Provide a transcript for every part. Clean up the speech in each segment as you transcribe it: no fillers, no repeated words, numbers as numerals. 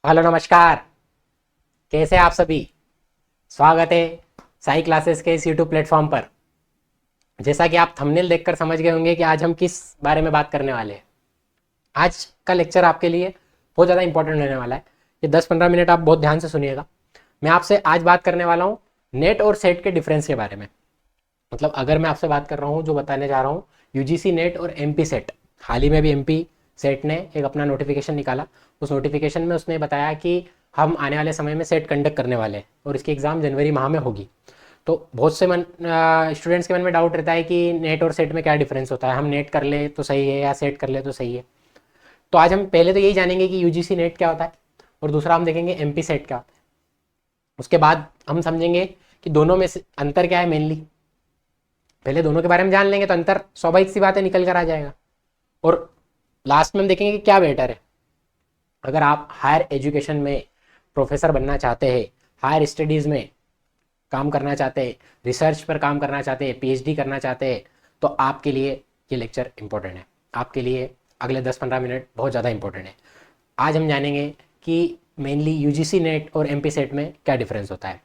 Hello नमस्कार। कैसे हैं आप सभी? स्वागत है साई क्लासेस के इस यूट्यूब प्लेटफॉर्म पर। जैसा कि आप थंबनेल देखकर समझ गए होंगे कि आज हम किस बारे में बात करने वाले हैं। आज का लेक्चर आपके लिए बहुत ज़्यादा इंपॉर्टेंट रहने वाला है। ये 10-15 मिनट आप बहुत ध्यान से सुनिएगा। मैं आपसे आज बात करने वाला हूँ नेट और सेट के डिफरेंस के बारे में। मतलब अगर मैं आपसे बात कर रहा हूँ, जो बताने जा रहा हूँ, यूजीसी नेट और एमपी सेट। हाल ही में भी एमपी सेट ने एक अपना नोटिफिकेशन निकाला। उस नोटिफिकेशन में उसने बताया कि हम आने वाले समय में सेट कंडक्ट करने वाले हैं और इसकी एग्ज़ाम जनवरी माह में होगी। तो बहुत से स्टूडेंट्स के मन में डाउट रहता है कि नेट और सेट में क्या डिफरेंस होता है, हम नेट कर ले तो सही है या सेट कर ले तो सही है। तो आज हम पहले तो यही जानेंगे कि यूजीसी नेट क्या होता है और दूसरा हम देखेंगे एमपी सेट क्या होता है। उसके बाद हम समझेंगे कि दोनों में से अंतर क्या है मेनली। पहले दोनों के बारे में जान लेंगे तो अंतर स्वाभाविक सी बात है निकल कर आ जाएगा। और लास्ट में हम देखेंगे कि क्या बेटर है। अगर आप हायर एजुकेशन में प्रोफेसर बनना चाहते हैं, हायर स्टडीज़ में काम करना चाहते हैं, रिसर्च पर काम करना चाहते हैं, पीएचडी करना चाहते हैं, तो आपके लिए ये लेक्चर इंपॉर्टेंट है। आपके लिए अगले 10-15 मिनट बहुत ज़्यादा इंपॉर्टेंट है। आज हम जानेंगे कि मेनली यूजीसी नेट और एमपी सेट में क्या डिफरेंस होता है।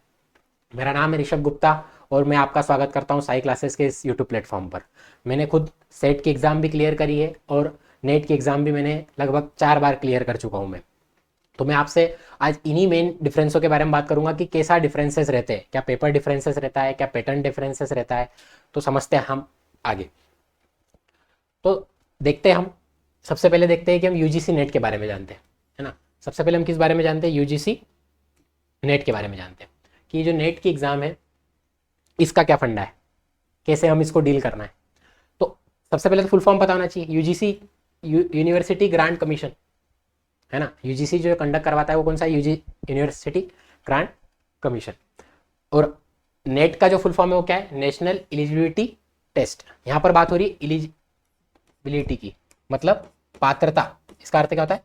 मेरा नाम है ऋषभ गुप्ता और मैं आपका स्वागत करता हूं साई क्लासेस के इस यूट्यूब प्लेटफॉर्म पर। मैंने खुद सेट की एग्ज़ाम भी क्लियर करी है और नेट की एग्ज़ाम भी मैंने लगभग 4 बार क्लियर कर चुका हूं मैं। तो मैं आपसे आज इन्हीं मेन डिफरेंसों के बारे में बात करूंगा कि कैसा डिफरेंसेस रहते हैं, क्या पेपर डिफरेंसेस रहता है, क्या पैटर्न डिफरेंसेस रहता है। तो समझते हैं हम आगे। तो देखते हैं हम सबसे पहले देखते हैं कि हम यूजीसी नेट के बारे में जानते हैं, है ना। सबसे पहले हम किस बारे में जानते हैं? यूजीसी नेट के बारे में जानते हैं कि जो नेट की एग्ज़ाम है इसका क्या फंडा है, कैसे हम इसको डील करना है। तो सबसे पहले तो फुल फॉर्म पता होना चाहिए। यूजीसी यूनिवर्सिटी ग्रांट कमीशन, है ना। यूजीसी जो कंडक्ट करवाता है वो कौन सा? University grant commission. और नेट का जो फुल फॉर्म है वो क्या है? National eligibility test. यहाँ पर बात हो रही है एलिजिबिलिटी की, मतलब पात्रता। इसका अर्थ क्या होता है?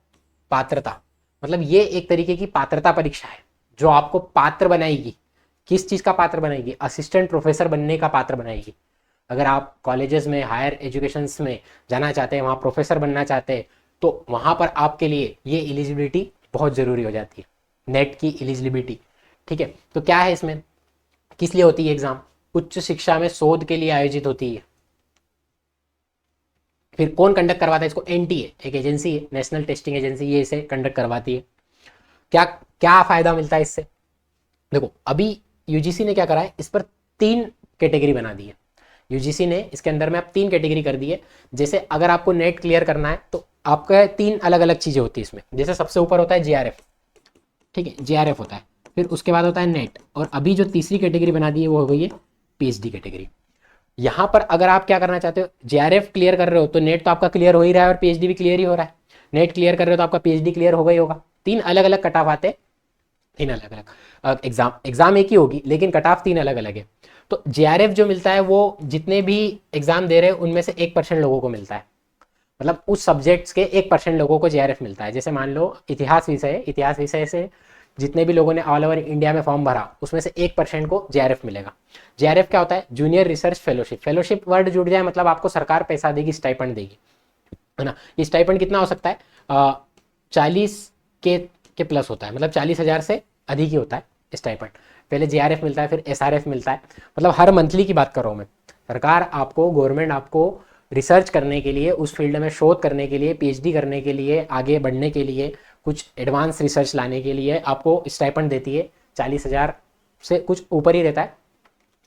पात्रता। मतलब ये एक तरीके की पात्रता परीक्षा है जो आपको पात्र बनाएगी। किस चीज़ का पात्र बनाएगी? असिस्टेंट प्रोफेसर बनने का पात्र बनाएगी। अगर आप कॉलेजेस में, हायर एजुकेशंस में जाना चाहते हैं, वहाँ प्रोफेसर बनना चाहते हैं, तो वहाँ पर आपके लिए ये एलिजिबिलिटी बहुत ज़रूरी हो जाती है, नेट की एलिजिबिलिटी। ठीक है, तो क्या है इसमें, किस लिए होती है एग्ज़ाम? उच्च शिक्षा में शोध के लिए आयोजित होती है। फिर कौन कंडक्ट करवाता है इसको? एनटीए, एक एजेंसी है, नेशनल टेस्टिंग एजेंसी, ये इसे कंडक्ट करवाती है। क्या क्या फ़ायदा मिलता है इससे? देखो, अभी यूजीसी ने क्या करा है, इस पर 3 कैटेगरी बना दी है। यूजीसी ने इसके अंदर में आप 3 कैटेगरी कर दी है। जैसे अगर आपको नेट क्लियर करना है तो आपका 3 अलग अलग चीज़ें होती है इसमें। जैसे सबसे ऊपर होता है जेआरएफ, ठीक है, जेआरएफ होता है। फिर उसके बाद होता है नेट, और अभी जो तीसरी कैटेगरी बना दी है वो हो गई है पीएचडी कैटेगरी। यहाँ पर अगर आप क्या करना चाहते हो, जेआरएफ क्लियर कर रहे हो तो नेट तो आपका क्लियर हो ही रहा है और पीएचडी भी क्लियर ही हो रहा है। नेट क्लियर कर रहे हो तो आपका पीएचडी क्लियर हो गई होगा। 3 अलग अलग कट ऑफ आते हैं, 3 अलग अलग एग्जाम एक ही होगी लेकिन कट ऑफ 3 अलग अलग है। तो जेआरएफ जो मिलता है वो जितने भी एग्जाम दे रहे हैं उनमें से 1% लोगों को मिलता है। मतलब उस सब्जेक्ट्स के 1% लोगों को जेआरएफ मिलता है। जैसे मान लो इतिहास विषय है, इतिहास विषय से जितने भी लोगों ने ऑल ओवर इंडिया में फॉर्म भरा उसमें से 1% को जेआरएफ मिलेगा। जेआरएफ क्या होता है? Junior research fellowship. Fellowship word जुड़ जाए मतलब आपको सरकार पैसा देगी, स्टाइपेंड देगी, है ना। ये स्टाइपेंड कितना हो सकता है? 40 के प्लस होता है, मतलब 40,000 से अधिक ही होता है स्टाइपेंड। पहले जेआरएफ मिलता है, फिर एसआरएफ मिलता है। मतलब हर मंथली की बात कर रहा हूँ मैं। सरकार आपको, गवर्नमेंट आपको रिसर्च करने के लिए, उस फील्ड में शोध करने के लिए, पीएचडी करने के लिए, आगे बढ़ने के लिए, कुछ एडवांस रिसर्च लाने के लिए आपको स्टाइपेंड देती है। 40,000 से कुछ ऊपर ही रहता है।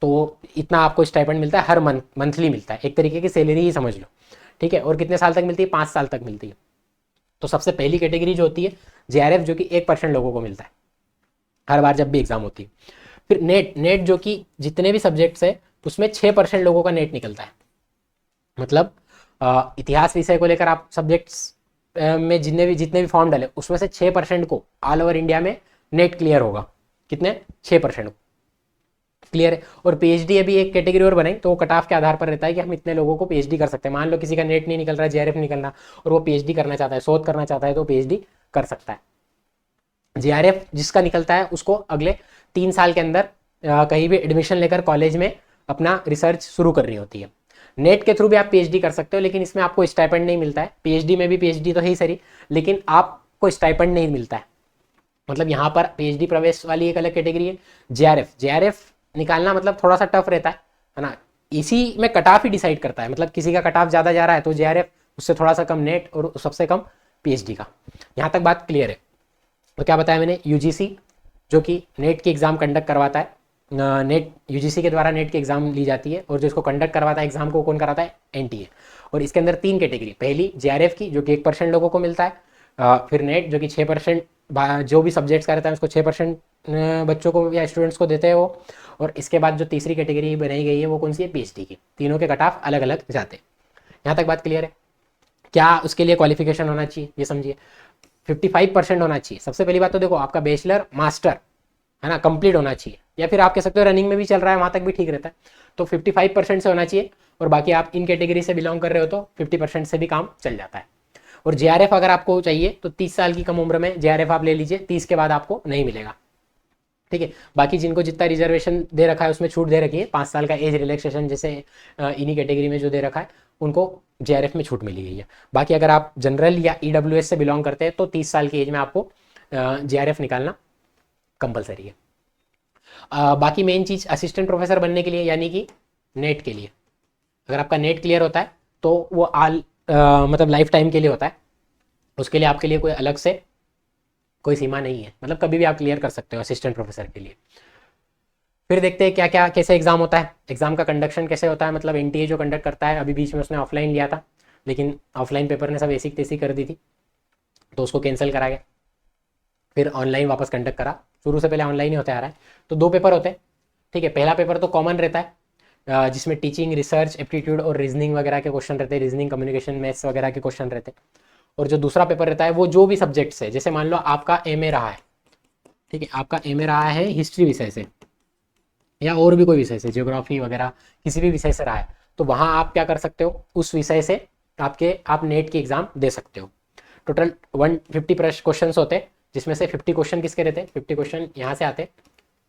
तो इतना आपको स्टाइपेंड मिलता है, हर मंथली मिलता है, एक तरीके की सैलरी ही समझ लो। ठीक है, और कितने साल तक मिलती है? 5 साल तक मिलती है। तो सबसे पहली कैटेगरी जो होती है जेआरएफ, जो कि 1% लोगों को मिलता है हर बार जब भी एग्जाम होती है। फिर नेट, नेट जो कि जितने भी सब्जेक्ट्स है उसमें 6% लोगों का नेट निकलता है। मतलब इतिहास विषय को लेकर आप सब्जेक्ट्स में जितने भी फॉर्म डाले उसमें से 6% को ऑल ओवर इंडिया में नेट क्लियर होगा। कितने? 6% को क्लियर है। और पीएचडी अभी एक कैटेगरी और बनाई तो वो कट ऑफ के आधार पर रहता है कि हम इतने लोगों को पीएचडी कर सकते हैं। मान लो किसी का नेट नहीं निकल रहा है, जेआरएफ निकल रहा और वो पीएचडी करना चाहता है, शोध करना चाहता है, तो पीएचडी कर सकता है। जेआरएफ जिसका निकलता है उसको अगले 3 साल के अंदर कहीं भी एडमिशन लेकर कॉलेज में अपना रिसर्च शुरू करनी होती है। नेट के थ्रू भी आप पीएचडी कर सकते हो लेकिन इसमें आपको स्टाइपेंड नहीं मिलता है। पीएचडी में भी, पीएचडी तो है ही सही, लेकिन आपको स्टाइपेंड नहीं मिलता है। मतलब यहाँ पर पीएचडी प्रवेश वाली एक अलग कैटेगरी है। जेआरएफ निकालना मतलब थोड़ा सा टफ रहता है ना। इसी में कट ऑफ ही डिसाइड करता है, मतलब किसी का कट ऑफ ज़्यादा जा रहा है तो जेआरएफ, उससे थोड़ा सा कम नेट और सबसे कम पीएचडी का। यहाँ तक बात क्लियर है। तो क्या बताया मैंने, यूजीसी जो कि नेट की एग्ज़ाम कंडक्ट करवाता है, नेट यूजीसी के द्वारा नेट की एग्ज़ाम ली जाती है, और जो इसको कंडक्ट करवाता है एग्ज़ाम को कौन कराता है, एनटीए। और इसके अंदर 3 कैटेगरी, पहली जेआरएफ की जो कि 1% लोगों को मिलता है, फिर नेट जो कि 6% जो भी सब्जेक्ट्स का रहता है उसको 6% बच्चों को या स्टूडेंट्स को देते हैं वो, और इसके बाद जो तीसरी कैटेगरी बनाई गई है वो कौन सी है, पीएचडी की। तीनों के कट ऑफ अलग अलग जाते हैं। यहाँ तक बात क्लियर है। क्या उसके लिए क्वालिफिकेशन होना चाहिए, ये समझिए। 55% होना चाहिए। सबसे पहली बात तो देखो, आपका बैचलर मास्टर है ना कंप्लीट होना चाहिए, या फिर आप कह सकते हो रनिंग में भी चल रहा है वहाँ तक भी ठीक रहता है। तो 55% से होना चाहिए, और बाकी आप इन कैटेगरी से बिलोंग कर रहे हो तो 50% से भी काम चल जाता है। और जेआरएफ अगर आपको चाहिए तो 30 साल की कम उम्र में जेआरएफ आप ले लीजिए, 30 के बाद आपको नहीं मिलेगा, ठीक है। बाकी जिनको जितना रिजर्वेशन दे रखा है उसमें छूट दे रखी है, 5 साल का एज रिलैक्सेशन जैसे इन्हीं कैटेगरी में जो दे रखा है उनको जेआरएफ में छूट मिली गई है। बाकी अगर आप जनरल या ईडब्ल्यूएस से बिलोंग करते हैं तो 30 साल की एज में आपको जेआरएफ निकालना कंपलसरी है। बाकी मेन चीज़ असिस्टेंट प्रोफेसर बनने के लिए यानी कि नेट के लिए, अगर आपका नेट क्लियर होता है तो वो मतलब लाइफ टाइम के लिए होता है, उसके लिए आपके लिए कोई अलग से कोई सीमा नहीं है, मतलब कभी भी आप क्लियर कर सकते हो असिस्टेंट प्रोफेसर के लिए। फिर देखते हैं क्या क्या कैसे एग्जाम होता है, एग्जाम का कंडक्शन कैसे होता है। मतलब एनटीए जो कंडक्ट करता है, अभी बीच में उसने ऑफलाइन लिया था, लेकिन ऑफलाइन पेपर ने सब ऐसी तैसी कर दी थी तो उसको कैंसिल करा गया, फिर ऑनलाइन वापस कंडक्ट करा। शुरू से पहले ऑनलाइन ही होते आ रहा है। तो 2 पेपर होते हैं, ठीक है। पहला पेपर तो कॉमन रहता है जिसमें टीचिंग, रिसर्च, एप्टीट्यूड और रीजनिंग वगैरह के क्वेश्चन रहते हैं, रीजनिंग, कम्युनिकेशन, मैथ्स वगैरह के क्वेश्चन रहते हैं। और जो दूसरा पेपर रहता है वो जो भी सब्जेक्ट्स है, जैसे मान लो आपका एमए रहा है, ठीक है, आपका एमए रहा है हिस्ट्री विषय से या और भी कोई विषय से, ज्योग्राफी वगैरह किसी भी विषय से रहा है, तो वहाँ आप क्या कर सकते हो, उस विषय से आप नेट की एग्ज़ाम दे सकते हो। टोटल 150 क्वेश्चन होते हैं, जिसमें से 50 क्वेश्चन किसके रहते हैं, 50 क्वेश्चन यहाँ से आते,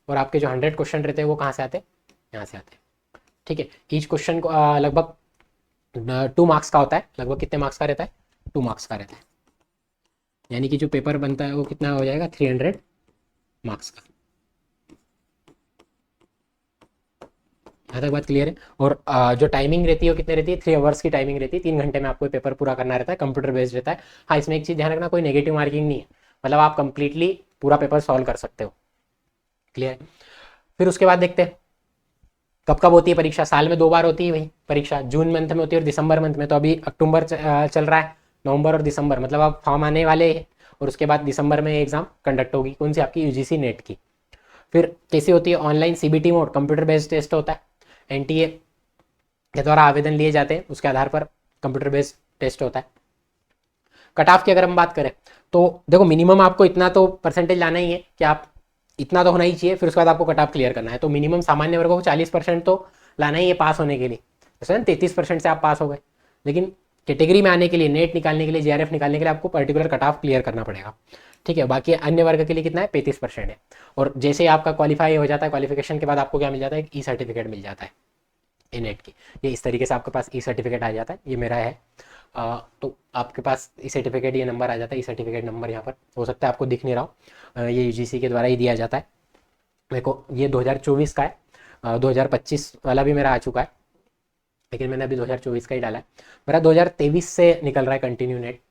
और आपके जो 100 क्वेश्चन रहते हैं वो कहाँ से आते, यहाँ से आते, ठीक है। ईच क्वेश्चन को लगभग 2 मार्क्स का होता है। लगभग कितने मार्क्स का रहता है, 2 मार्क्स का रहता है, यानी कि जो पेपर बनता है वो कितना हो जाएगा, 300 मार्क्स का। यहाँ तक बात क्लियर है। और जो टाइमिंग रहती है वो कितने रहती है, 3 आवर्स की टाइमिंग रहती है। 3 घंटे में आपको पेपर पूरा करना रहता है, कंप्यूटर बेस्ड रहता है। हाँ, इसमें एक चीज़ ध्यान रखना, कोई नेगेटिव मार्किंग नहीं है, मतलब आप कंप्लीटली पूरा पेपर सॉल्व कर सकते हो, क्लियर है। फिर उसके बाद देखते हैं कब कब होती है परीक्षा। साल में 2 बार होती है वही परीक्षा, जून मंथ में होती है और दिसंबर मंथ में। तो अभी अक्टूबर चल रहा है, नवंबर और दिसंबर, मतलब अब फॉर्म आने वाले हैं, और उसके बाद दिसंबर में एग्जाम कंडक्ट होगी, कौन सी, आपकी यूजीसी नेट की। फिर कैसी होती है, online CBT mode, computer based test होता है, एनटीए के द्वारा आवेदन लिए जाते हैं, उसके आधार पर कंप्यूटर बेस्ड टेस्ट होता है। कट ऑफ की अगर हम बात करें तो देखो, मिनिमम आपको इतना तो परसेंटेज लाना ही है कि आप इतना तो होना ही चाहिए, फिर उसके बाद आपको कट ऑफ क्लियर करना है। तो मिनिमम सामान्य वर्गों को 40% तो लाना ही है पास होने के लिए, जैसे ना 33% से आप पास हो गए, लेकिन कैटेगरी में आने के लिए, नेट निकालने के लिए, जेआरएफ निकालने के लिए आपको पर्टिकुलर कट ऑफ क्लियर करना पड़ेगा, ठीक है। बाकी अन्य वर्ग के लिए कितना है, 35% है। और जैसे ही आपका क्वालिफाई हो जाता है, क्वालिफिकेशन के बाद आपको क्या मिल जाता है, एक ई सर्टिफिकेट मिल जाता है ए नेट की। ये इस तरीके से आपके पास ई सर्टिफिकेट आ जाता है, ये मेरा है। तो आपके पास ई सर्टिफिकेट, ये नंबर आ जाता है, ई सर्टिफिकेट नंबर यहाँ पर हो सकता है आपको दिख नहीं रहा हो, ये यूजीसी के द्वारा ही दिया जाता है। मेरे को ये 2024 का है, 2025 वाला भी मेरा आ चुका है, लेकिन मैंने अभी 2024 का ही डाला है। मेरा 2023 से निकल रहा है कंटिन्यू नेट,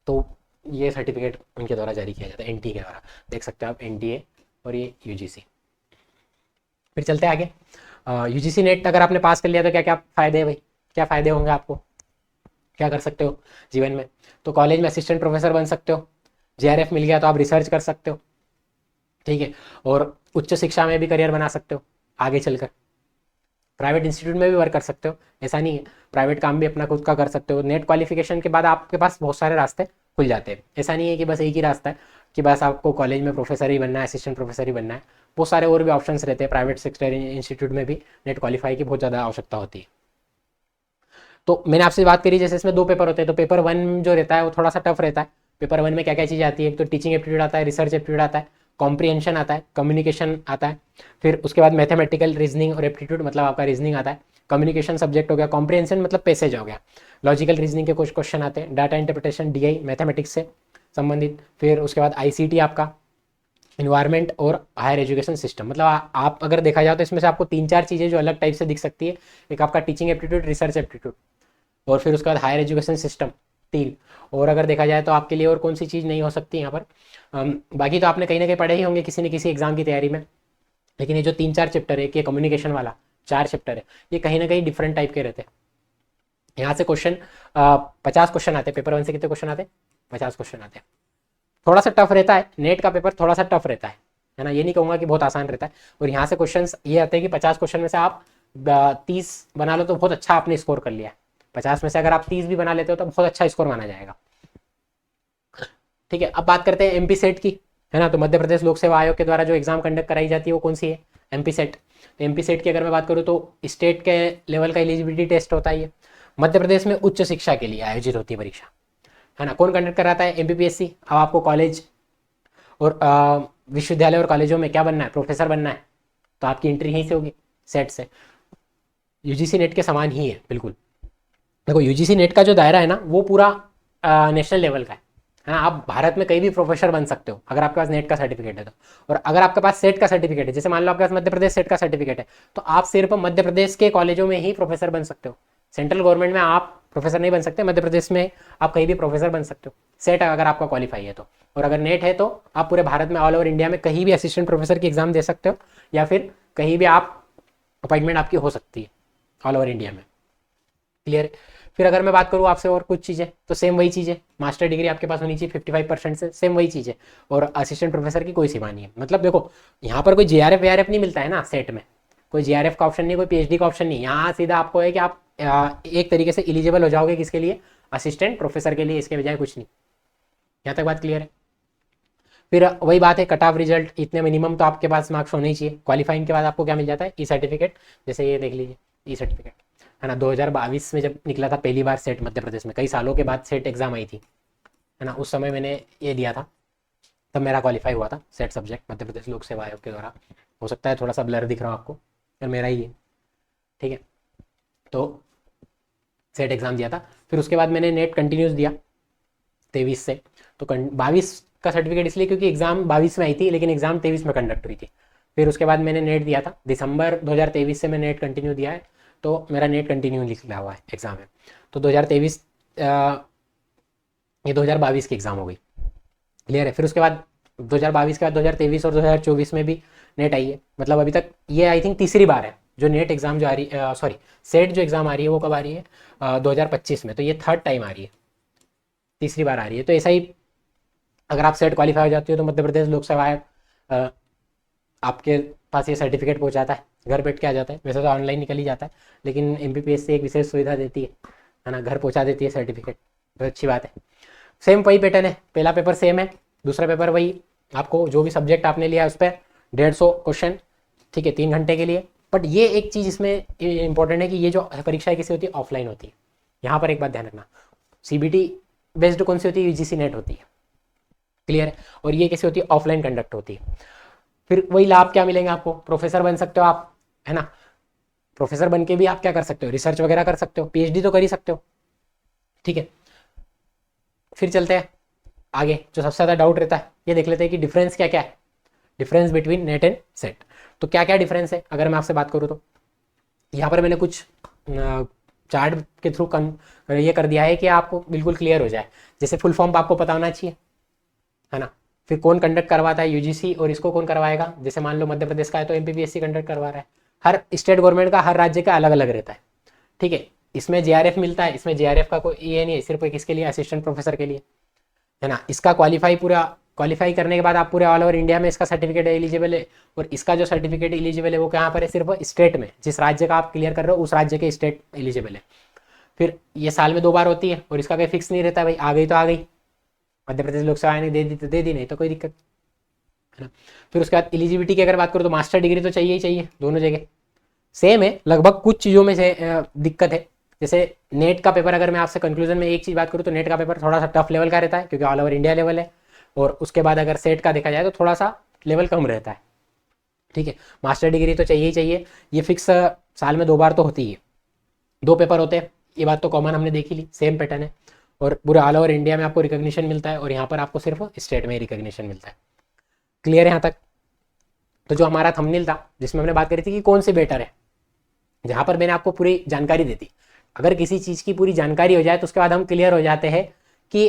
तो ये सर्टिफिकेट उनके द्वारा जारी किया जाता है, एनटीए के द्वारा, देख सकते हो आप, एनटीए और ये यूजीसी। फिर चलते आगे। यूजीसी नेट अगर आपने पास कर लिया तो क्या क्या फ़ायदे हैं भाई, क्या फ़ायदे होंगे आपको, क्या कर सकते हो जीवन में। तो कॉलेज में असिस्टेंट प्रोफेसर बन सकते हो, जेआरएफ मिल गया तो आप रिसर्च कर सकते हो, ठीक है। और उच्च शिक्षा में भी करियर बना सकते हो आगे चलकर। प्राइवेट इंस्टीट्यूट में भी वर्क कर सकते हो, ऐसा नहीं है, प्राइवेट काम भी अपना खुद का कर सकते हो। नेट क्वालिफिकेशन के बाद आपके पास बहुत सारे रास्ते खुल जाते हैं, ऐसा नहीं है कि बस एक ही रास्ता है कि बस आपको कॉलेज में प्रोफेसर ही बनना है, असिस्टेंट प्रोफेसर ही बनना है। बहुत सारे और भी ऑप्शंस रहते हैं, प्राइवेट सेक्टर इंस्टीट्यूट में भी नेट क्वालिफाई की बहुत ज़्यादा आवश्यकता होती है। तो मैंने आपसे बात करी, जैसे इसमें 2 पेपर होते हैं, तो पेपर 1 जो रहता है वो थोड़ा सा टफ रहता है। पेपर 1 में क्या क्या चीज़ आती है, एक तो टीचिंग एप्टीट्यूड आता है, रिसर्च एप्टीट्यूड आता है, कॉम्प्रिहेंशन आता है, कम्युनिकेशन आता है, फिर उसके बाद मैथमेटिकल, रीजनिंग और एप्टीट्यूड, मतलब आपका रीजनिंग आता है, कम्युनिकेशन सब्जेक्ट हो गया, कॉम्प्रिहेंशन मतलब पैसेज हो गया, लॉजिकल रीजनिंग के कुछ क्वेश्चन आते हैं, डाटा इंटरप्रिटेशन, डीआई मैथमेटिक्स से संबंधित, फिर उसके बाद आईसीटी आपका, इन्वायरमेंट और हायर एजुकेशन सिस्टम। मतलब आप अगर देखा जाए तो इसमें से आपको 3-4 चीज़ें जो अलग टाइप से दिख सकती है। एक आपका टीचिंग एप्टीट्यूड, रिसर्च एप्टीट्यूड, और फिर उसके बाद हायर एजुकेशन सिस्टम, 3। और अगर देखा जाए तो आपके लिए और कौन सी चीज़ नहीं हो सकती यहाँ पर। बाकी तो आपने कहीं ना कहीं पढ़े ही होंगे किसी न किसी एग्जाम की तैयारी में। लेकिन ये जो 3-4 चैप्टर है, कि कम्युनिकेशन वाला 4 चैप्टर है, ये कहीं ना कहीं डिफरेंट टाइप के रहते हैं। यहाँ से क्वेश्चन 50 क्वेश्चन आते हैं। पेपर 1 से कितने क्वेश्चन आते हैं? 50 क्वेश्चन आते हैं। थोड़ा सा टफ रहता है, नेट का पेपर थोड़ा सा टफ रहता है ना, ये नहीं कहूँगा कि बहुत आसान रहता है। और यहाँ से क्वेश्चंस ये आते हैं कि 50 क्वेश्चन में से आप 30 बना लो तो बहुत अच्छा आपने स्कोर कर लिया है। 50 में से अगर आप 30 भी बना लेते हो तो बहुत अच्छा स्कोर माना जाएगा। ठीक है, अब बात करते हैं एमपी सेट की, है ना। तो मध्य प्रदेश लोक सेवा आयोग के द्वारा जो एग्जाम कंडक्ट कराई जाती है वो कौन सी है? MP set. तो एमपी सेट की अगर मैं बात करूँ तो स्टेट के लेवल का एलिजिबिलिटी टेस्ट होता है। मध्य प्रदेश में उच्च शिक्षा के लिए आयोजित होती है परीक्षा, है ना। कौन कंडक्ट कराता है? एमपीपीएससी। अब आपको कॉलेज और विश्वविद्यालय और कॉलेजों में क्या बनना है? प्रोफेसर बनना है, तो आपकी एंट्री यहीं से होगी, सेट से। यूजीसी नेट के समान ही है बिल्कुल। देखो यूजीसी नेट का जो दायरा है ना वो पूरा नेशनल लेवल का है ना। आप भारत में कहीं भी प्रोफेसर बन सकते हो अगर आपके पास नेट का सर्टिफिकेट है तो। और अगर आपके पास सेट का सर्टिफिकेट है, जैसे मान लो आपके पास मध्य प्रदेश सेट का सर्टिफिकेट है, तो आप सिर्फ मध्य प्रदेश के कॉलेजों में ही प्रोफेसर बन सकते हो। सेंट्रल गवर्नमेंट में आप प्रोफेसर नहीं बन सकते, मध्य प्रदेश में आप कहीं भी प्रोफेसर बन सकते हो, सेट अगर आपका क्वालिफाई है तो। और अगर नेट है तो आप पूरे भारत में, ऑल ओवर इंडिया में कहीं भी असिस्टेंट प्रोफेसर की एग्जाम दे सकते हो, या फिर कहीं भी आप अपॉइंटमेंट आपकी हो सकती है ऑल ओवर इंडिया में। क्लियर? फिर अगर मैं बात करूँ आपसे और कुछ चीज़ें, तो सेम वही चीज़ है, मास्टर डिग्री आपके पास होनी चाहिए 55% से, सेम वही चीज़ है। और असिस्टेंट प्रोफेसर की कोई सीमा नहीं है। मतलब देखो यहाँ पर कोई जीआरएफ वीआरएफ नहीं मिलता है ना सेट में, कोई जीआरएफ का ऑप्शन नहीं, कोई पीएचडी का ऑप्शन नहीं। यहाँ सीधा आपको है कि आप एक तरीके से एलिजिबल हो जाओगे किसके लिए? असिस्टेंट प्रोफेसर के लिए, इसके बजाय कुछ नहीं। यहाँ तक बात क्लियर है? फिर वही बात है, कट ऑफ रिजल्ट इतने मिनिमम तो आपके पास मार्क्स होने ही चाहिए। क्वालिफाइंग के बाद आपको क्या मिल जाता है? ई सर्टिफिकेट। जैसे ये देख लीजिए, ई सर्टिफिकेट, है ना। 2022 में जब निकला था पहली बार सेट मध्य प्रदेश में, कई सालों के बाद सेट एग्जाम आई थी, है ना। उस समय मैंने ये दिया था, तब मेरा क्वालिफाई हुआ था सेट सब्जेक्ट मध्य प्रदेश लोक सेवा आयोग के द्वारा। हो सकता है थोड़ा सा ब्लर दिख रहा हो आपको, पर मेरा ही है, ठीक है। तो सेट एग्ज़ाम दिया था, फिर उसके बाद मैंने नेट कंटिन्यूस दिया 23 से। तो 22 का सर्टिफिकेट इसलिए क्योंकि एग्ज़ाम 22 में आई थी, लेकिन एग्ज़ाम 23 में कंडक्ट हुई थी। फिर उसके बाद मैंने नेट दिया था, दिसंबर 2023 से मैं नेट कंटिन्यू दिया है, तो मेरा नेट कंटिन्यू लिखा हुआ है एग्ज़ाम है। तो 2023 ये 2022 की एग्ज़ाम हो गई। क्लियर है? फिर उसके बाद 2022 के बाद 2023 और 2024 में भी नेट आई है। मतलब अभी तक ये आई थिंक तीसरी बार है जो नेट एग्ज़ाम जो आ रही है, सॉरी सेट जो एग्ज़ाम आ रही है वो कब आ रही है? 2025 में। तो ये थर्ड टाइम आ रही है, तीसरी बार आ रही है। तो ऐसा ही अगर आप सेट क्वालिफाई हो जाती हो तो मध्य प्रदेश लोक सेवा आयोग आपके पास ये सर्टिफिकेट पहुंचाता है, घर बैठ के आ जाता है। वैसे तो ऑनलाइन निकल ही जाता है, लेकिन एमपीपीएस से एक विशेष सुविधा देती है ना, घर पहुंचा देती है सर्टिफिकेट। बहुत अच्छी बात है। सेम वही पैटर्न है, पहला पेपर सेम है, दूसरा पेपर वही, आपको जो भी सब्जेक्ट आपने लिया है उस पर 150 क्वेश्चन, ठीक है, 3 घंटे के लिए। बट ये एक चीज़ इसमें इंपॉर्टेंट है कि ये जो परीक्षा कैसी होती है? ऑफलाइन होती है। यहाँ पर एक बात ध्यान रखना, सीबीटी बेस्ड कौन सी होती है? यूजीसी नेट होती है। क्लियर है? और ये कैसी होती है? ऑफलाइन कंडक्ट होती है। फिर वही लाभ क्या मिलेंगे आपको? प्रोफेसर बन सकते हो आप, है ना। प्रोफेसर बन के भी आप क्या कर सकते हो? रिसर्च वगैरह कर सकते हो, पीएचडी तो कर ही सकते हो, ठीक है। फिर चलते हैं आगे, जो सबसे ज़्यादा डाउट रहता है ये देख लेते हैं कि डिफरेंस क्या क्या है, difference between net and set. तो क्या क्या डिफरेंस है अगर मैं आपसे बात करूँ तो यहाँ पर मैंने कुछ चार्ट के थ्रू ये कर दिया है कि आपको बिल्कुल क्लियर हो जाए। जैसे फुल फॉर्म आपको पता होना चाहिए, है ना। फिर कौन कंडक्ट करवाता है? यूजीसी। और इसको कौन करवाएगा? जैसे मान लो मध्य प्रदेश का है तो एमपीपीएससी कंडक्ट करवा रहा है। हर स्टेट गवर्नमेंट का, हर राज्य का अलग अलग रहता है, ठीक है। इसमें जेआरएफ मिलता है, इसमें जेआरएफ का कोई ये नहीं है, सिर्फ किसके लिए? असिस्टेंट प्रोफेसर के लिए, है ना। इसका क्वालिफाई करने के बाद आप पूरे ऑल ओवर इंडिया में इसका सर्टिफिकेट एलिजिबल है। और इसका जो सर्टिफिकेट एलिजिबल है वो कहाँ पर है? सिर्फ स्टेट में, जिस राज्य का आप क्लियर कर रहे हो उस राज्य के स्टेट एलिजिबल है। फिर ये साल में 2 बार होती है और इसका कोई फिक्स नहीं रहता, भाई आ गई तो आ गई, मध्य प्रदेश लोक सेवा ने दे दी तो दे दी, नहीं तो कोई दिक्कत, है ना। फिर उसके बाद एलिजिबिलिटी की अगर बात करूँ तो मास्टर डिग्री तो चाहिए ही चाहिए, दोनों जगह सेम है लगभग। कुछ चीज़ों में से दिक्कत है, जैसे नेट का पेपर, अगर मैं आपसे कंक्लूजन में एक चीज़ बात करूँ तो नेट का पेपर थोड़ा सा टफ लेवल का रहता है क्योंकि ऑल ओवर इंडिया लेवल है। और उसके बाद अगर सेट का देखा जाए तो थोड़ा सा लेवल कम रहता है, ठीक है। मास्टर डिग्री तो चाहिए ही चाहिए, ये फिक्स साल में 2 बार तो होती है, 2 पेपर होते हैं, ये बात तो कॉमन हमने देखी ली, सेम पैटर्न है। और पूरे ऑल ओवर इंडिया में आपको रिकॉग्निशन मिलता है और यहाँ पर आपको सिर्फ स्टेट में ही रिकॉग्निशन मिलता है। क्लियर है यहाँ तक? तो जो हमारा थंबनेल था जिसमें हमने बात करी थी कि कौन से बेटर है, जहाँ पर मैंने आपको पूरी जानकारी दी थी। अगर किसी चीज़ की पूरी जानकारी हो जाए तो उसके बाद हम क्लियर हो जाते हैं कि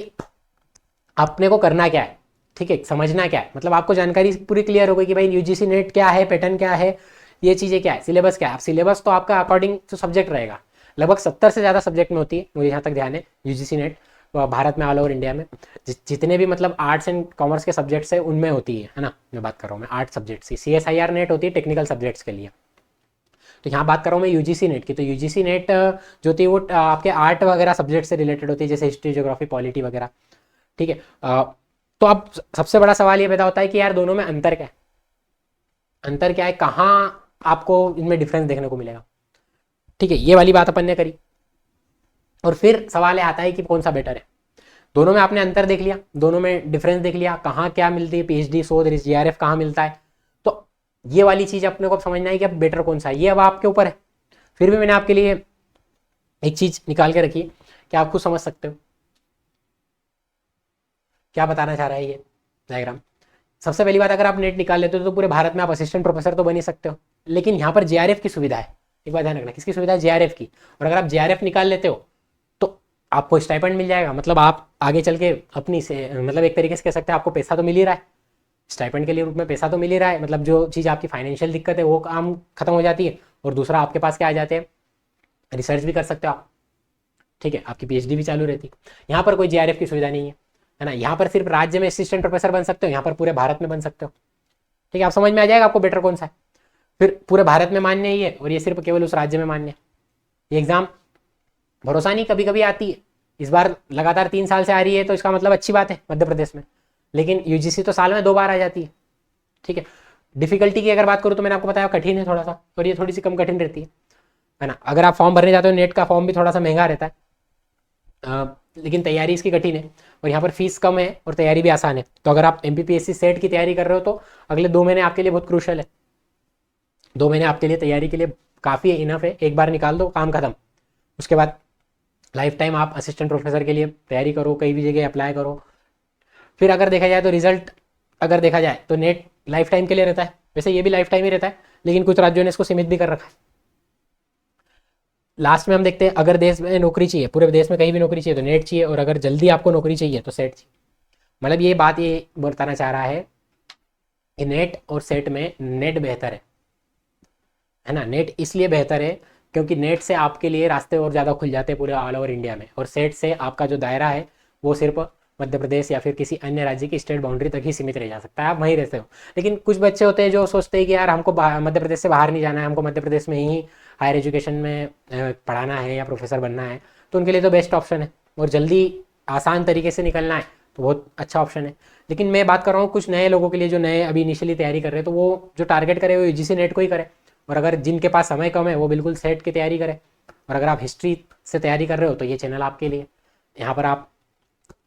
अपने को करना क्या है, ठीक है, समझना क्या है। मतलब आपको जानकारी पूरी क्लियर हो गई कि भाई यूजीसी नेट क्या है, पैटर्न क्या है, ये चीज़ें क्या है, सिलेबस क्या है। सिलेबस तो आपका अकॉर्डिंग टू सब्जेक्ट रहेगा, लगभग 70 से ज़्यादा सब्जेक्ट में होती है, मुझे यहाँ तक ध्यान है। यूजीसी नेट भारत में ऑल ओवर इंडिया में जितने भी मतलब आर्ट्स एंड कॉमर्स के सब्जेक्ट्स है उनमें होती है ना। मैं बात कर रहा हूँ मैं आर्ट सब्जेक्ट्स की। CSIR नेट होती है टेक्निकल सब्जेक्ट्स के लिए। तो यहाँ बात कर रहा हूँ मैं यूजीसी नेट की। तो यूजीसी नेट जो थी वो आपके आर्ट वगैरह सब्जेक्ट से रिलेटेड होती है, जैसे हिस्ट्री, ज्योग्राफी, पॉलिटी वगैरह, ठीक है। तो अब सबसे बड़ा सवाल ये पैदा होता है कि यार दोनों में अंतर क्या है, अंतर क्या है, कहाँ आपको इनमें डिफरेंस देखने को मिलेगा, ठीक है। ये वाली बात अपन ने करी और फिर सवाल आता है कि कौन सा बेटर है। दोनों में आपने अंतर देख लिया, दोनों में डिफरेंस देख लिया, कहाँ क्या मिलती है, पीएचडी, शोध, जीआरएफ कहाँ मिलता है। तो ये वाली चीज अपने को समझना है कि अब बेटर कौन सा है, ये अब आपके ऊपर है। फिर भी मैंने आपके लिए एक चीज निकाल के रखी है कि आप खुद समझ सकते हो क्या बताना चाह रहा है ये डायग्राम। सबसे पहली बात, अगर आप नेट निकाल लेते हो तो पूरे भारत में आप असिस्टेंट प्रोफेसर तो बन ही सकते हो, लेकिन यहाँ पर जेआरएफ की सुविधा है। एक बात ध्यान रखना, किसकी सुविधा है? जेआरएफ की। और अगर आप जेआरएफ निकाल लेते हो तो आपको स्टाइपेंड मिल जाएगा। मतलब आप आगे चल के अपनी से मतलब एक तरीके से कह सकते हैं आपको पैसा तो मिल ही रहा है, स्टाइपेंड के लिए रूप में पैसा तो मिल ही रहा है। मतलब जो चीज़ आपकी फाइनेंशियल दिक्कत है वो काम खत्म हो जाती है, और दूसरा आपके पास क्या आ जाते हैं, रिसर्च भी कर सकते हो आप, ठीक है, आपकी पीएचडी भी चालू रहती है। यहाँ पर कोई जेआरएफ की सुविधा नहीं है ना। यहाँ पर सिर्फ राज्य में असिस्टेंट प्रोफेसर बन सकते हो, यहाँ पर पूरे भारत में बन सकते हो, ठीक है। आप समझ में आ जाएगा आपको बेटर कौन सा है। फिर पूरे भारत में मान्य ही है और ये सिर्फ केवल उस राज्य में मान्य है। ये एग्जाम भरोसा नहीं कभी कभी आती है, इस बार लगातार 3 साल से आ रही है तो इसका मतलब अच्छी बात है मध्य प्रदेश में, लेकिन यूजीसी तो साल में 2 बार आ जाती है, ठीक है। डिफिकल्टी की अगर बात करूँ तो मैंने आपको बताया कठिन है थोड़ा सा, और ये थोड़ी सी कम कठिन रहती है ना। अगर आप फॉर्म भरने जाते हो, नेट का फॉर्म भी थोड़ा सा महंगा रहता है, लेकिन तैयारी इसकी कठिन है, और यहाँ पर फीस कम है और तैयारी भी आसान है। तो अगर आप MPPSC सेट की तैयारी कर रहे हो तो अगले 2 महीने आपके लिए बहुत क्रूशल है। 2 महीने आपके लिए तैयारी के लिए काफ़ी है, इनफ है। एक बार निकाल दो, काम खत्म। उसके बाद लाइफ टाइम आप असिस्टेंट प्रोफेसर के लिए तैयारी करो, कई भी जगह अप्लाई करो। फिर अगर देखा जाए तो रिजल्ट अगर देखा जाए तो नेट लाइफ टाइम के लिए रहता है, वैसे ये भी लाइफ टाइम ही रहता है, लेकिन कुछ राज्यों ने इसको सीमित भी कर रखा है। लास्ट में हम देखते हैं, अगर देश में नौकरी चाहिए, पूरे देश में कहीं भी नौकरी चाहिए तो नेट चाहिए, और अगर जल्दी आपको नौकरी चाहिए तो सेट चाहिए। मतलब ये बात ये बताना चाह रहा है कि नेट और सेट में नेट बेहतर है ना। नेट इसलिए बेहतर है क्योंकि नेट से आपके लिए रास्ते और ज़्यादा खुल जाते हैं पूरे ऑल ओवर इंडिया में, और सेट से आपका जो दायरा है वो सिर्फ मध्य प्रदेश या फिर किसी अन्य राज्य की स्टेट बाउंड्री तक ही सीमित रह जा सकता है, आप वहीं रहते हो। लेकिन कुछ बच्चे होते हैं जो सोचते हैं कि यार हमको मध्य प्रदेश से बाहर नहीं जाना है, हमको मध्य प्रदेश में ही हायर एजुकेशन में पढ़ाना है या प्रोफेसर बनना है, तो उनके लिए तो बेस्ट ऑप्शन है, और जल्दी आसान तरीके से निकलना है तो बहुत अच्छा ऑप्शन है। लेकिन मैं बात कर रहा हूँ कुछ नए लोगों के लिए जो नए अभी इनिशियली तैयारी कर रहे हैं, तो वो जो टारगेट करे वो यूजीसी नेट को ही करे, और अगर जिनके पास समय कम है वो बिल्कुल सेट की तैयारी करें। और अगर आप हिस्ट्री से तैयारी कर रहे हो तो ये चैनल आपके लिए। यहाँ पर आप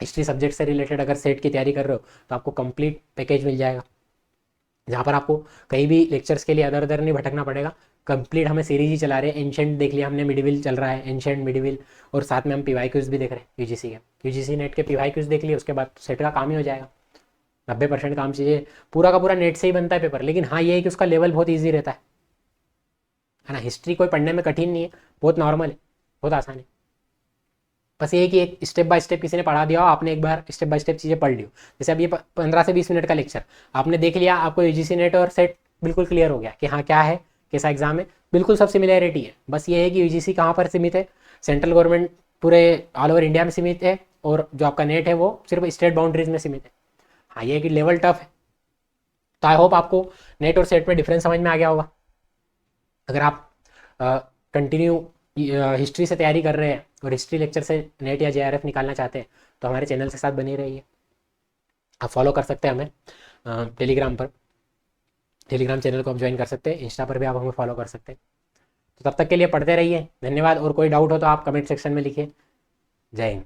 हिस्ट्री सब्जेक्ट से रिलेटेड अगर सेट की तैयारी कर रहे हो तो आपको कंप्लीट पैकेज मिल जाएगा, जहाँ पर आपको कहीं भी लेक्चर्स के लिए अदर अदर नहीं भटकना पड़ेगा। कंप्लीट हमें सीरीज ही चला रहे हैं, एंशेंट देख लिया हमने, मिडिविल चल रहा है, एंशेंट मिडिविल, और साथ में हम पीवाई क्यूज भी देख रहे हैं यूजीसी के। यूजीसी नेट के पीवाई क्यूज देख लिए, उसके बाद सेट का काम ही हो जाएगा। 90% काम चाहिए, पूरा का पूरा नेट से ही बनता है पेपर। लेकिन हाँ ये है कि उसका लेवल बहुत ईजी रहता है ना। हिस्ट्री कोई पढ़ने में कठिन नहीं है, बहुत नॉर्मल है, बहुत आसान है। बस ये है कि एक स्टेप बाय स्टेप किसी ने पढ़ा दिया हो, आपने एक बार स्टेप बाय स्टेप चीज़ें पढ़ ली हो। जैसे अब ये 15 से 20 मिनट का लेक्चर आपने देख लिया, आपको यूजीसी नेट और सेट बिल्कुल क्लियर हो गया कि हाँ क्या है, कैसा एग्जाम है, बिल्कुल सब सिमिलैरिटी है। बस ये है कि यूजीसी कहाँ पर सीमित है, सेंट्रल गवर्नमेंट पूरे ऑल ओवर इंडिया में सीमित है, और जो आपका नेट है वो सिर्फ स्टेट बाउंड्रीज में सीमित है। हाँ ये है कि लेवल टफ है। तो आई होप आपको नेट और सेट में डिफरेंस समझ में आ गया होगा। अगर आप कंटिन्यू हिस्ट्री से तैयारी कर रहे हैं और हिस्ट्री लेक्चर से नेट या जेआरएफ निकालना चाहते हैं तो हमारे चैनल के साथ बने रहिए। आप फॉलो कर सकते हैं हमें टेलीग्राम पर, टेलीग्राम चैनल को आप ज्वाइन कर सकते हैं, इंस्टा पर भी आप हमें फॉलो कर सकते हैं। तो तब तक के लिए पढ़ते रहिए, धन्यवाद। और कोई डाउट हो तो आप कमेंट सेक्शन में लिखिए। जय हिंद।